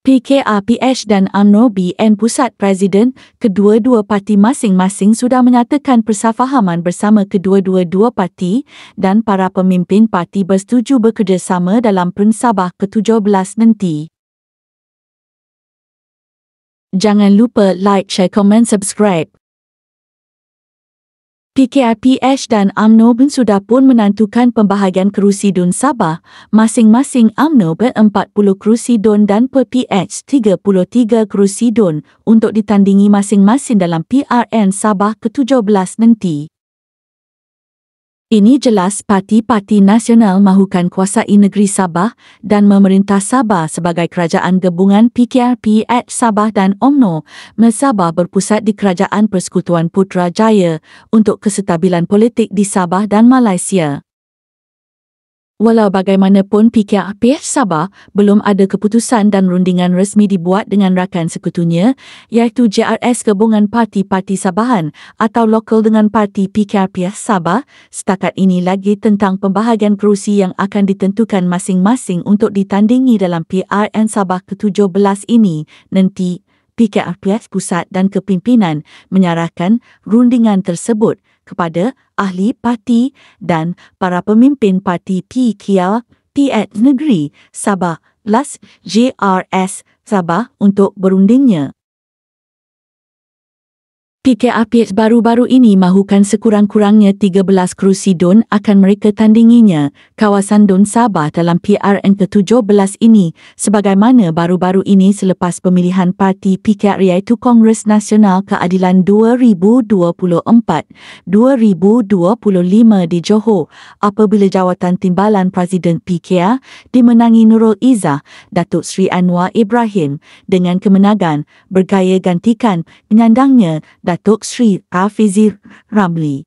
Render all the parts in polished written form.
PKRPH dan UMNO BN Pusat Presiden, kedua-dua parti masing-masing sudah menyatakan persefahaman bersama kedua-dua parti dan para pemimpin parti bersetuju bekerjasama dalam PEN Sabah ke-17 nanti. Jangan lupa like, share, komen, subscribe. PKRPH dan UMNO sudah pun menentukan pembahagian kerusi DUN Sabah. Masing-masing UMNO ber-40 kerusi DUN dan PPH 33 kerusi DUN untuk ditandingi masing-masing dalam PRN Sabah ke-17 nanti. Ini jelas parti-parti nasional mahukan kuasai negeri Sabah dan memerintah Sabah sebagai kerajaan gabungan PKRPH Sabah dan UMNO Sabah berpusat di Kerajaan Persekutuan Putrajaya untuk kestabilan politik di Sabah dan Malaysia. Walau bagaimanapun PKRPH Sabah belum ada keputusan dan rundingan resmi dibuat dengan rakan sekutunya iaitu JRS Gabungan Parti-Parti Sabahan atau lokal dengan parti PKRPH Sabah setakat ini lagi tentang pembahagian kerusi yang akan ditentukan masing-masing untuk ditandingi dalam PRN Sabah ke-17 ini nanti. PKRPH Pusat dan Kepimpinan menyerahkan rundingan tersebut kepada ahli parti dan para pemimpin parti PKRPH Negeri Sabah plus JRS Sabah untuk berundingnya. PKRPH baru-baru ini mahukan sekurang-kurangnya 13 kerusi DUN akan mereka tandinginya kawasan DUN Sabah dalam PRN ke-17 ini sebagaimana baru-baru ini selepas pemilihan parti PKR iaitu Kongres Nasional Keadilan 2024-2025 di Johor apabila jawatan timbalan Presiden PKR dimenangi Nurul Izzah Datuk Seri Anwar Ibrahim dengan kemenangan bergaya gantikan penyandangnya Datuk Seri Hafizur Ramli.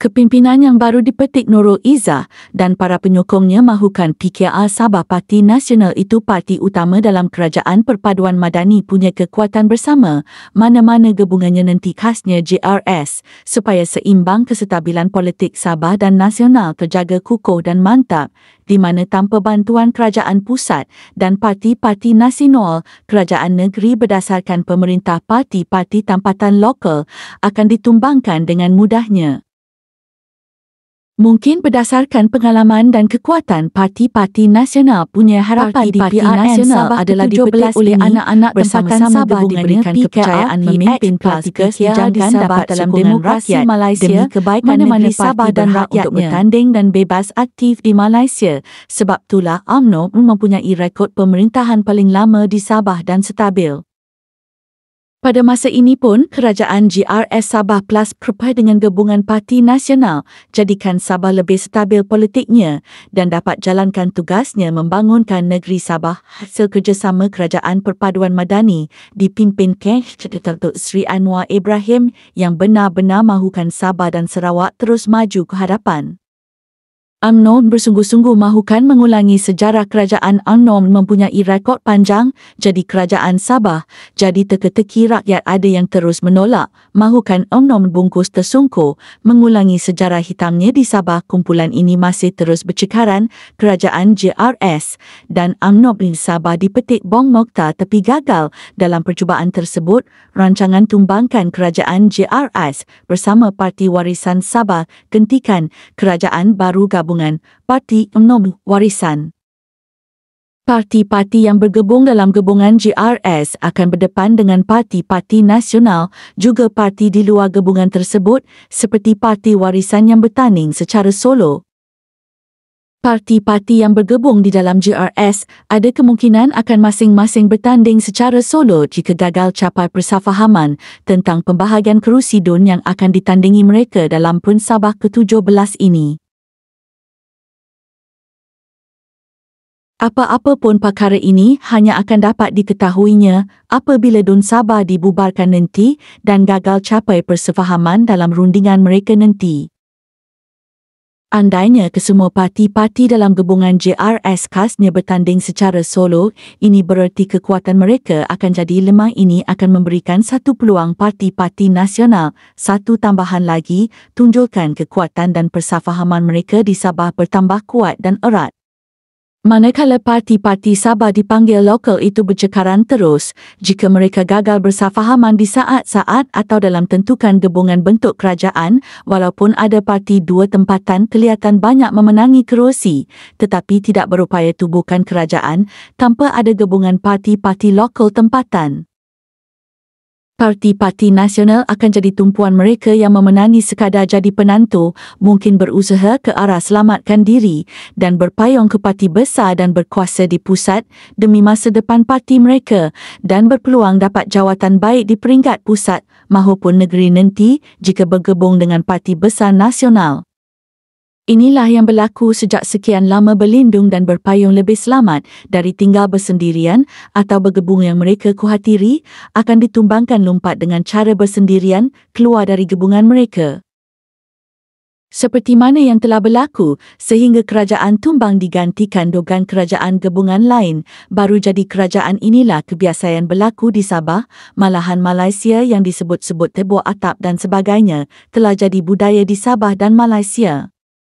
Kepimpinan yang baru dipetik Nurul Izzah dan para penyokongnya mahukan PKR Sabah Parti Nasional itu parti utama dalam Kerajaan Perpaduan Madani punya kekuatan bersama mana-mana gabungannya nanti khasnya JRS supaya seimbang kestabilan politik Sabah dan nasional terjaga kukuh dan mantap di mana tanpa bantuan kerajaan pusat dan parti-parti nasional kerajaan negeri berdasarkan pemerintah parti-parti tempatan lokal akan ditumbangkan dengan mudahnya. Mungkin berdasarkan pengalaman dan kekuatan parti-parti nasional punya harapan di PRN Sabah adalah dipetik oleh anak-anak tempatan Sabah diberikan kepercayaan memimpin parti kesejangan dapat dalam demokrasi Malaysia demi kebaikan negeri Sabah dan rakyatnya untuk bertanding dan bebas aktif di Malaysia. Sebab itulah UMNO mempunyai rekod pemerintahan paling lama di Sabah dan stabil. Pada masa ini pun, kerajaan JRS Sabah Plus berupaya dengan gabungan parti nasional jadikan Sabah lebih stabil politiknya dan dapat jalankan tugasnya membangunkan negeri Sabah hasil kerjasama Kerajaan Perpaduan Madani dipimpin Datuk Seri Anwar Ibrahim yang benar-benar mahukan Sabah dan Sarawak terus maju ke hadapan. UMNO bersungguh-sungguh mahukan mengulangi sejarah kerajaan UMNO mempunyai rekod panjang jadi kerajaan Sabah, jadi teka-teki rakyat ada yang terus menolak, mahukan UMNO membungkus tersungkur, mengulangi sejarah hitamnya di Sabah. Kumpulan ini masih terus bercekaran, kerajaan JRS dan UMNO di Sabah dipetik Bong Mokhtar tapi gagal dalam percubaan tersebut. Rancangan tumbangkan kerajaan JRS bersama Parti Warisan Sabah gentikan kerajaan baru gabungan Parti UMNO Warisan. Parti-parti yang bergabung dalam gabungan JRS akan berdepan dengan parti-parti nasional juga parti di luar gabungan tersebut seperti Parti Warisan yang bertanding secara solo. Parti-parti yang bergabung di dalam JRS ada kemungkinan akan masing-masing bertanding secara solo jika gagal capai persefahaman tentang pembahagian kerusi DUN yang akan ditandingi mereka dalam PEN Sabah ke-17 ini. Apa-apa pun perkara ini hanya akan dapat diketahuinya apabila DUN Sabah dibubarkan nanti dan gagal capai persefahaman dalam rundingan mereka nanti. Andainya kesemua parti-parti dalam gabungan JRS khasnya bertanding secara solo, ini bererti kekuatan mereka akan jadi lemah. Ini akan memberikan satu peluang parti-parti nasional. Satu tambahan lagi, tunjukkan kekuatan dan persefahaman mereka di Sabah bertambah kuat dan erat. Manakala parti-parti Sabah dipanggil lokal itu bercekaran terus jika mereka gagal bersafahaman di saat-saat atau dalam tentukan gabungan bentuk kerajaan, walaupun ada parti dua tempatan kelihatan banyak memenangi kerusi tetapi tidak berupaya tubuhkan kerajaan tanpa ada gabungan parti-parti lokal tempatan. Parti-parti nasional akan jadi tumpuan mereka yang memenangi sekadar jadi penantu, mungkin berusaha ke arah selamatkan diri dan berpayung ke parti besar dan berkuasa di pusat demi masa depan parti mereka dan berpeluang dapat jawatan baik di peringkat pusat mahupun negeri nanti jika bergabung dengan parti besar nasional. Inilah yang berlaku sejak sekian lama berlindung dan berpayung lebih selamat dari tinggal bersendirian atau bergabung yang mereka khuatiri akan ditumbangkan lompat dengan cara bersendirian keluar dari gabungan mereka. Seperti mana yang telah berlaku sehingga kerajaan tumbang digantikan dengan kerajaan gabungan lain, baru jadi kerajaan inilah kebiasaan berlaku di Sabah, malahan Malaysia yang disebut-sebut tebuk atap dan sebagainya telah jadi budaya di Sabah dan Malaysia.